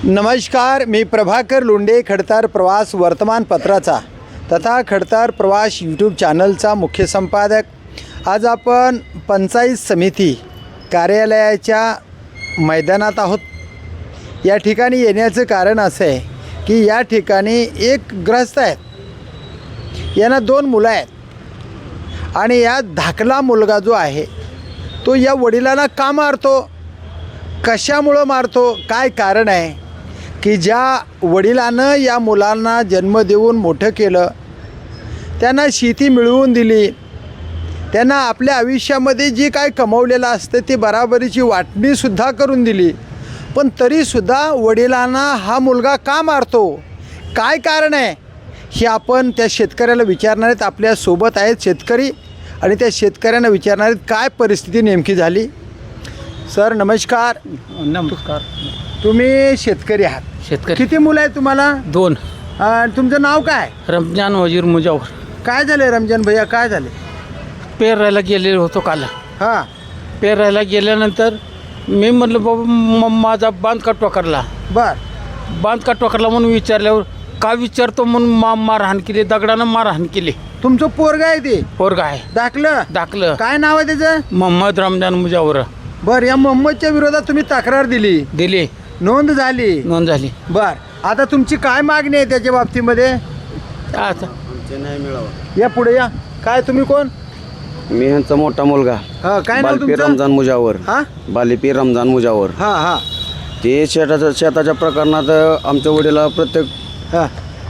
नमस्कार, मी प्रभाकर लोंढे, खडतार प्रवास वर्तमानपत्राचा तथा खडतार प्रवास यूट्यूब चॅनलचा मुख्य संपादक। आज आपण पंचायत समिती कार्यालयाच्या मैदानात आहोत। या ठिकाणी येण्याचं कारण असं आहे की या ठिकाणी एक गृहस्थ आहेत, यांना 2 मुलं आहेत आणि या धाकला मुलगा जो आहे तो या वडिलांना का मारतो, कशामुळं मारतो, काय कारण आहे की ज्या वडिलांनं या मुलांना जन्म देऊन मोठं केलं, त्यांना शेती मिळवून दिली, त्यांना आपल्या आयुष्यामध्ये जे काय कमवलेलं असतं ते बराबरीची वाटणीसुद्धा करून दिली, पण तरीसुद्धा वडिलांना हा मुलगा का मारतो, काय कारण आहे हे आपण त्या शेतकऱ्याला विचारणार आहेत। आपल्यासोबत आहेत शेतकरी आणि त्या शेतकऱ्यांना विचारणार आहेत काय परिस्थिती नेमकी झाली। सर नमस्कार। नमस्कार। तुम्ही शेतकरी आहात, शेतकरी। किती मुलं आहेत तुम्हाला? 2। तुमचं नाव काय? रमजान वजीर मुजावर। काय झालं रमजान भैया, काय झाले? पेरायला गेलेलो होतो काल। हां, पेरायला गेल्यानंतर मी म्हटलं बाबा माझा बांध का टोकरला, बांध का टोकरला म्हणून विचारल्यावर का विचारतो म्हणून मारहाण केली, दगडानं मारहाण केली। तुमचं पोरगा आहे ते? पोरगा आहे। दाखलं। काय नाव आहे त्याचं? मोहम्मद रमजान मुजावर। बरं, या मोहम्मदच्या विरोधात तुम्ही तक्रार दिली, नोंद झाली। बर, आता तुमची काय मागणी आहे त्याच्या बाबतीमध्ये? आता न्याय मिळावा। या पुढे या। काय तुम्ही कोण? मी ह्यांचा मोठा मुलगा काय नाव बालिपीर तुमचं? रमजान मुजावर। हां बालिपीर रमजान मुजावर। हां ते शेताच्या प्रकरणात आमच्या वडीला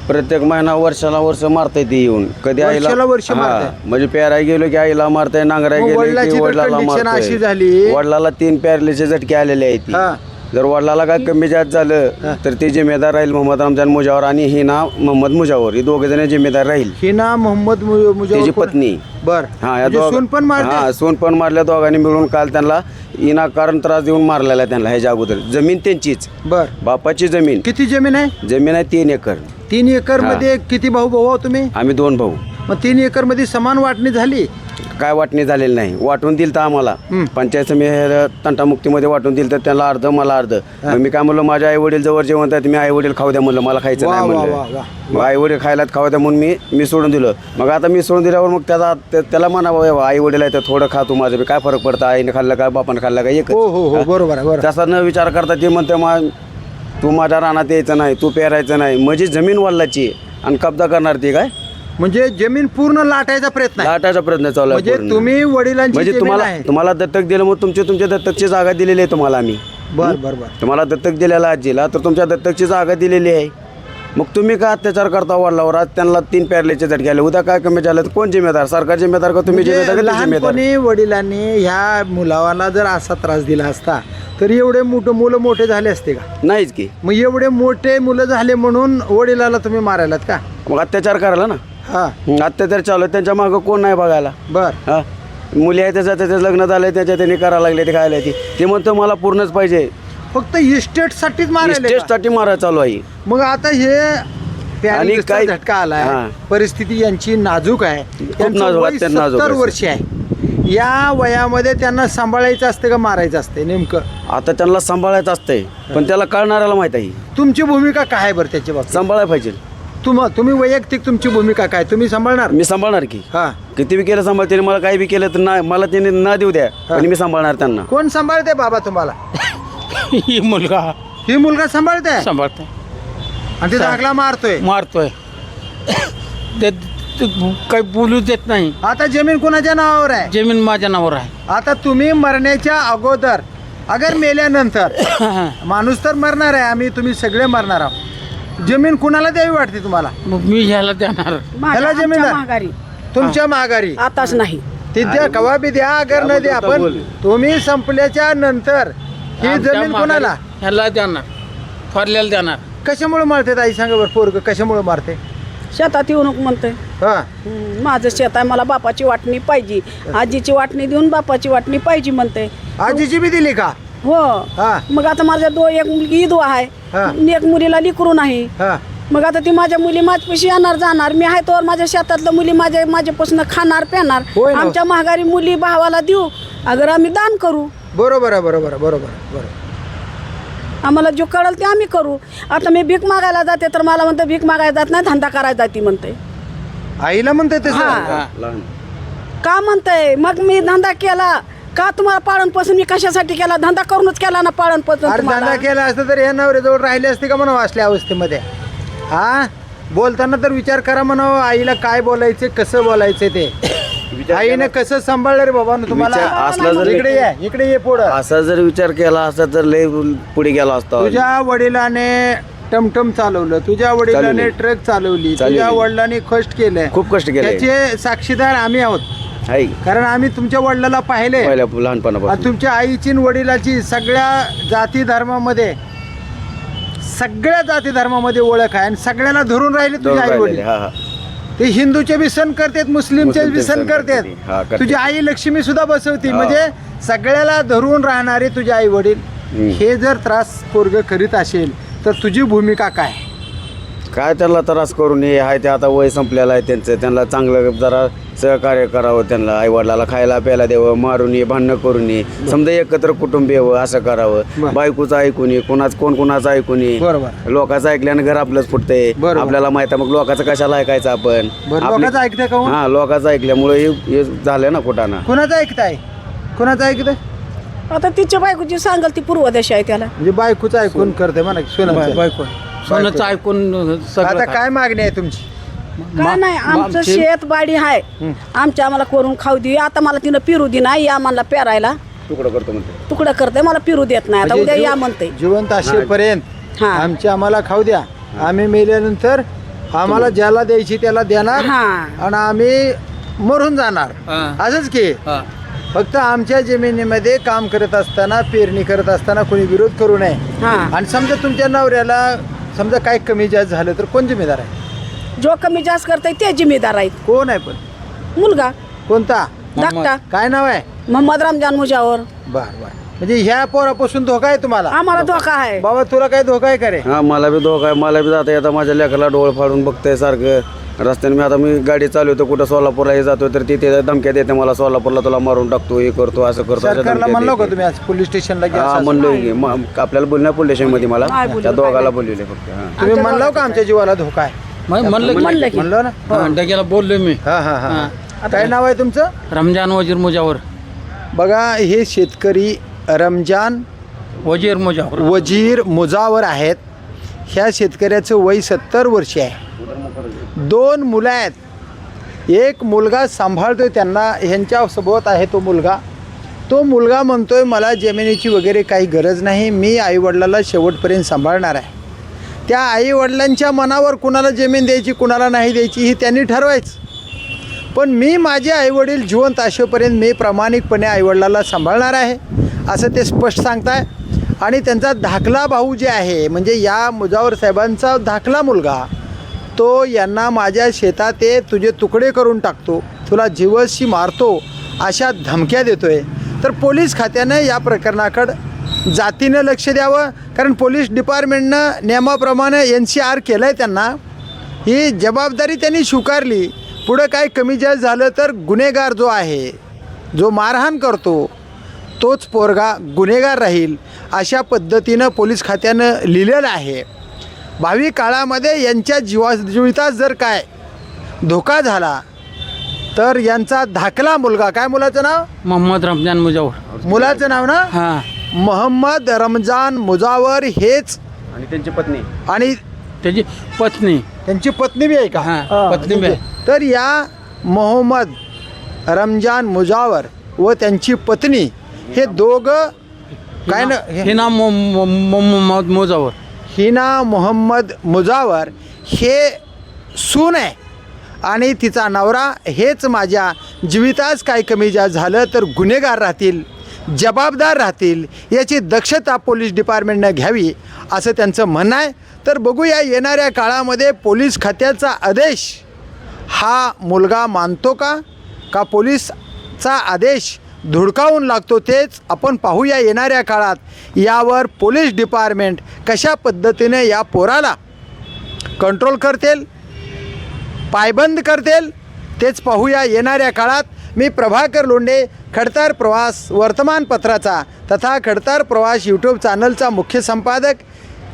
प्रत्येक महिना वर्ष मारताय ते येऊन। कधी वर्षाला वर्ष हां, मारताय? म्हणजे पेराय गेलो की आईला मारताय, नांगराय मग गेलो वडिलाची की तर वडिलाला condition अशी मारताय। झाली? वडिलाला 3 पॅरलेचे झटके आलेले आहेत। हां. जर वडिलाला काय कमी जास्त झालं तर ते जिम्मेदार राहील मोहम्मद रमजान मुजावर आणि ही ना मोहम्मद मुजावर, ही दोघे जण जिम्मेदार राहील। ही ना मोहम्मद मुजावर त्याची पत्नी। बर, हां, या सून पण मारते? हां, सून पण मारल्या। दोघांनी मिळून काल त्यांना विनाकारण त्रास देऊन मारलेला त्यांना। ह्याच्या अगोदर जमीन त्यांचीच, बर, बापाची जमीन। किती जमीन आहे? जमीन आहे 3 एकर। 3 एकर मध्ये किती भाऊ आहो तुम्ही? आम्ही 2 भाऊ। मग 3 एकर मध्ये समान वाटणी झाली? काय वाटणी झालेली नाही, वाटून दिलं तर आम्हाला पंचायत समिती तंटामुक्तीमध्ये वाटून दिलं तर त्याला अर्ध मला अर्ध। मग मी काय म्हणलं, माझ्या आई वडील जवळ जेवण आहेत, मी आई वडील खाऊ द्या म्हणलं, मला खायचं वा, नाही वा, वा, म्हणलं। वा. मग आई वडील खायला खाऊ द्या म्हणून मी सोडून दिलं। मग आता मी सोडून दिल्यावर मग त्याला म्हणावं आई वडील आहे तर थोडं खा तू, माझं काय फरक पडतं, आईने खाल्लं काय बापानं खाल्लं काय एक। हो, बरोबर आहे, बरोबर। तसा न विचार करता ते म्हणते तू माझ्या रानात यायचं नाही, तू पेरायचं नाही, म्हणजे जमीन वल्लाची आणि कब्जा करणार ती काय, म्हणजे जमीन पूर्ण लाटायचा प्रयत्न आहे? लाटायचा प्रयत्न चालू आहे म्हणजे पूर्ण। तुम्ही वडिलांची म्हणजे जमीन आहे? तुम्हाला दत्तक दिलं मग तुमच्या दत्तकची जागा दिलेली आहे तुम्हाला आम्ही। बर, तुम्हाला दत्तक दिलेला आजीला तर तुमच्या दत्तकची जागा दिलेली आहे। मग तुम्ही का अत्याचार करता वडिलावर? आज त्यांना 3 पॅरलेचे झटके आले, उद्या काय कमी झालं तर कोण जिम्मेदार? सरकार जिम्मेदार का तुम्ही जिम्मेदार? म्हणजे का ते जिम्मेदार? लहानपणी वडिलांनी ह्या मुलाला जर असा त्रास दिला असता तर एवढे मुलं मोठे झाले असते का? नाहीच की। मग एवढे मोठे मुलं झाले म्हणून वडिलाला तुम्ही मारायलात का? मग अत्याचार करायला ना। हां, अत्याचार चालू आहे, त्यांच्या मागं कोण नाही बघायला। बर, हा, मुली आहे त्याचं लग्न झालंय, त्याच्या त्यांनी करायला लागले, ते खायला ते म्हणतो मला पूर्णच पाहिजे, फक्त इस्टेटसाठीच मारायला का? साठी मारा चालू आहे। मग आता हे आणि काय झटका आलाय, हां. परिस्थिती यांची नाजूक आहे, त्यांचं नाजूक वय आहे, त्यांना नाजूक 70 आहे. वर्ष आहे। या वयामध्ये त्यांना सांभाळायचं असतं का मारायचं असतं नेमकं? आता त्यांना सांभाळायचं असतंय, पण त्याला कळणाऱ्याला माहित आहे तुमची भूमिका काय आहे बरं त्याच्या बाबतीत? सांभाळायला पाहिजे। तुम्ही वैयक्तिक तुमची भूमिका काय, तुम्ही सांभाळणार? मी सांभाळणार की, हां, किती बी केलं सांभाळते, मला काही बी केलं तर नाही, मला त्याने न देऊ द्या पण मी सांभाळणार त्यांना। कोण सांभाळते बाबा तुम्हाला? ही मुलगा ही मुलगा सांभाळते सांभाळतोय, आणि ते धाकला मारतोय ते काही बोलू देत नाही। आता जमीन कोणाच्या नावावर आहे? जमीन माझ्या नावावर आहे। आता तुम्ही मरण्याच्या अगोदर अगर मेल्यानंतर माणूस तर मरणार आहे, तुम्ही सगळे मरणार आहोत, जमीन कुणाला द्यावी वाटते तुम्हाला? मग मी ह्याला देणार। ह्याला जमीन आहे? महागारी तुमच्या माघारी आताच नाही ती द्या, कवा बी द्या, अगर न द्या, पण तुम्ही संपल्याच्या नंतर ही आमच्या जमीन माघारी कोणाला? ह्याला देणार, थोरल्याला देणार। कशामुळे मारते ताई, सांगा बरं, पोरग कशामुळे मारते? शेतात येऊ नको म्हणते, हा, माझं शेत आहे, मला बापाची वाटणी पाहिजे, आजीची वाटणी देऊन बापाची वाटणी पाहिजे म्हणते। आजीची बी दिली का? हो, हा. मग आता माझ्या एक मुलगी विधवा आहे, हा. एक मुलीला लिकरू नाही, हा, मग आता ती माझ्या मुली माझ्यापाशी येणार जाणार, मी आहे तर माझ्या शेतातल्या मुली माझ्यापासून खाणार पेणार, होय ना. आमच्या महागारी मुली भावाला देऊ, अगर आम्ही दान करू। बरोबर आहे, बरोबर आहे, बरोबर आहे, बरोबर. आम्हाला जो कळलं ते आम्ही करू. आता मी भीक मागायला जाते तर मला म्हणतं भीक मागायला जात नाही, धंदा करायला जाते म्हणते. आईला म्हणते तसं हा. लहान का म्हणतंय मग मी धंदा केला का तुम्हाला पाळणपोषण मी कशासाठी केला? धंदा करूनच केला ना पाळणपोषण अरे तुम्हाला. धंदा केला असता तर या नवऱ्याजवळ राहिले असते का म्हणावं असल्या अवस्थेमध्ये? हा, बोलताना तर विचार करा म्हणावं आईला काय बोलायचे, कसं बोलायचे ते. आईने कसं सांभाळलं रे बाबा तुम्हाला? विचार असला जर- इकडे ये पुढं. असा जर विचार केला असता तर लय पुढे गेला असता. तुझ्या वडिलाने टमटम चालवलं, तुझ्या वडिलाने चालवली. ट्रक चालवली, चालवली. तुझ्या वडिलांनी कष्ट केले, खूप कष्ट केले. त्याचे साक्षीदार आम्ही आहोत. आहे कारण आम्ही तुमच्या वडिलाला पाहिले. पहिल्या आणि लहानपणापासून तुमच्या आईची आणि वडिलाची सगळ्या जाती धर्मामध्ये ओळख आहे आणि सगळ्याला धरून राहिले तुझे आई वडील. हा हा ते हिंदूचे बी सण करतात, मुस्लिमचे बी सण हा, करतात. करते. तुझी आई लक्ष्मी सुद्धा बसवती. हा. म्हणजे सगळ्याला धरून राहणारे तुझे आई वडील. हे जर त्रास पोरग करीत असेल तर तुझी भूमिका काय? काय त्याला त्रास करून हे आहे ते आता वय संपलेलं आहे त्यांचं. त्यांना चांगलं जरा सहकार्य करावं, त्यांना आई वडिलाला खायला प्यायला द्यावं, मारून ये भांडणं करून ये, समजा एकत्र कुटुंब यावं असं करावं. बरं. बायकोचं ऐकून ये, कोण कोणाचं ऐकून ये. बरोबर. लोकांचं ऐकल्यानं घर आपलंच फुटतंय. बरोबर. आपल्याला माहिती आहे मग लोकांचं कशाला ऐकायचं आपण. बरं, आपली- लोकांचं ऐकताय का हो? हा, लोकांचं ऐकल्यामुळे हे झालं ना कुठाना. कोणाचं ऐकताय? कोणाचं ऐकताय? आता तिच्या बायकोची सांगाल ती पूर्वदेश आहे त्याला. म्हणजे बायकोचं ऐकून करते म्हणा की सोनाचं. बायको सोनाचं ऐकून सगळं आता काय. काय मागणी आहे तुमची? काय नाही आमचं आमची- शेत बाडी आहे, आमच्या आम्हाला करून खाऊ दे. आता मला तिनं पिरू दे नाही या आम्हाला पेरायला तुकडं करतो म्हणते. तुकडं करते, मला पिरू देत नाही. आता म्हणजे उद्या या जीव- म्हणते. जिवंत असेपर्यंत हा. आमची आम्हाला खाऊ द्या. आम्ही मेल्यानंतर आम्हाला ज्याला द्यायची त्याला देणार हा. आणि आम्ही मरून जाणार. हा. असंच की हा. फक्त आमच्या जमिनीमध्ये काम करत असताना, पेरणी करत असताना कोणी विरोध करू नये. हा. आणि समजा तुमच्या नवऱ्याला समजा काय कमी जास्त झालं तर कोण जिम्मेदार आहे? जो कमी जास्त करते ते जिम्मेदार आहेत. कोण आहे पण? मुलगा कोणता? धाकटा काय नाव आहे? मोहम्मद रमजान मुजावर. बर बर. म्हणजे ह्या पोरापासून धोका आहे तुम्हाला? आम्हाला धोका आहे. बाबा तुला काय धोका आहे का रे? हा, मला बी धोका आहे. मला बी जाता येता माझ्या लेकराला डोळ फाडून बघतंय सारखं रस्त्याने. मी गाडी चालवतो कुठं सोलापूरला जातो तर तिथे धमक्या देते मला, सोलापूरला तुला मारून टाकतो, हे करतो, असं करतो, अशा सरकारला धमक्या म्हणलो का देते. तुम्ही आज पोलीस स्टेशनला घ्या हा असं? म्हणलो की आपल्याला बोलण्या पोलीस स्टेशनमध्ये मला नाही बोललो, त्या काय दोघाला नाही. बोलले फक्त. हा. तुम्ही म्हणलो का आमच्या जीवाला धोका आहे? म्हणलं म्हणलं की. म्हणलो ना? हा, डग्याला बोललोय मी. हा हा हा. हा. काय नाव आहे तुमचं? रमजान वजीर मुजावर. बघा हे शेतकरी रमजान वजीर मुजावर. वजीर मुजावर आहेत. ह्या शेतकऱ्याचं वय 70 वर्ष आहे. 2 मुलं आहेत. एक मुलगा सांभाळतोय त्यांना, ह्यांच्या सोबत आहे तो मुलगा. तो मुलगा म्हणतोय मला जमिनीची वगैरे काही गरज नाही, मी आईवडिलाला शेवटपर्यंत सांभाळणार आहे. त्या आईवडिलांच्या मनावर कुणाला जमीन द्यायची कुणाला नाही द्यायची ही त्यांनी ठरवायचं. पण मी माझे आईवडील जिवंत असेपर्यंत मी प्रामाणिकपणे आईवडिलाला सांभाळणार आहे असं ते स्पष्ट सांगताय. आणि त्यांचा धाकला भाऊ जे आहे म्हणजे या मुजावर साहेबांचा धाकला मुलगा, तो यांना माझ्या शेतात ते तुझे तुकडे करून टाकतो, तुला जीवशी मारतो अशा धमक्या देतोय. तर पोलीस खात्यानं या प्रकरणाकडं जातीनं लक्ष द्यावं. कारण पोलीस डिपार्टमेंटनं नियमाप्रमाणे NCR केलं आहे त्यांना. ही जबाबदारी त्यांनी स्वीकारली. पुढं काय कमी जास्त झालं तर गुन्हेगार जो आहे, जो मारहाण करतो तोच पोरगा गुन्हेगार राहील अशा पद्धतीनं पोलीस खात्यानं लिहिलेलं आहे. भावी काळामध्ये यांच्या जीवितात जर काय धोका झाला तर यांचा धाकला मुलगा, काय मुलाचं नाव? मोहम्मद रमजान मुजावर. मुलाचं नाव ना हा. मोहम्मद रमजान मुजावर हेच. आणि त्यांची पत्नी आणि त्याची पत्नी. त्यांची पत्नी बी आहे का? हा, पत्नी बी आहे. तर या मोहम्मद रमजान मुजावर व त्यांची पत्नी हे दोघं काय ना हे नाव मोहम्मद मुजावर. हिना मोहम्मद मुजावर हे सून आहे आणि तिचा नवरा हेच. माझ्या जीवितास काय कमी जास्त झालं तर गुन्हेगार राहतील, जबाबदार राहतील, याची दक्षता पोलीस डिपार्टमेंटनं घ्यावी असं त्यांचं म्हणणं आहे. तर बघूया येणाऱ्या काळामध्ये पोलीस खात्याचा आदेश हा मुलगा मानतो का पोलीसचा आदेश धुडकावून लागतो तेच आपण पाहूया येणाऱ्या काळात. यावर पोलीस डिपार्टमेंट कशा पद्धतीने या पोराला कंट्रोल करतील, पायबंद करतील तेच पाहूया येणाऱ्या काळात. मी प्रभाकर लोंढे, खडतर प्रवास वर्तमानपत्राचा तथा खडतर प्रवास यूट्यूब चॅनलचा मुख्य संपादक.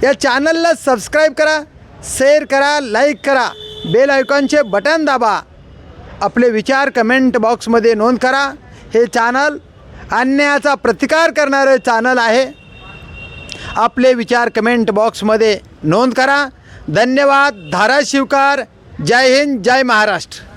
या चॅनलला सबस्क्राईब करा, शेअर करा, लाईक करा, बेल आयकॉनचे बटन दाबा, आपले विचार कमेंट बॉक्समध्ये नोंद करा. हे चॅनल अन्यायाचा प्रतिकार करणारे चॅनल आहे. आपले विचार कमेंट बॉक्समध्ये नोंद करा. धन्यवाद. धाराशिवकर. जय हिंद, जय महाराष्ट्र.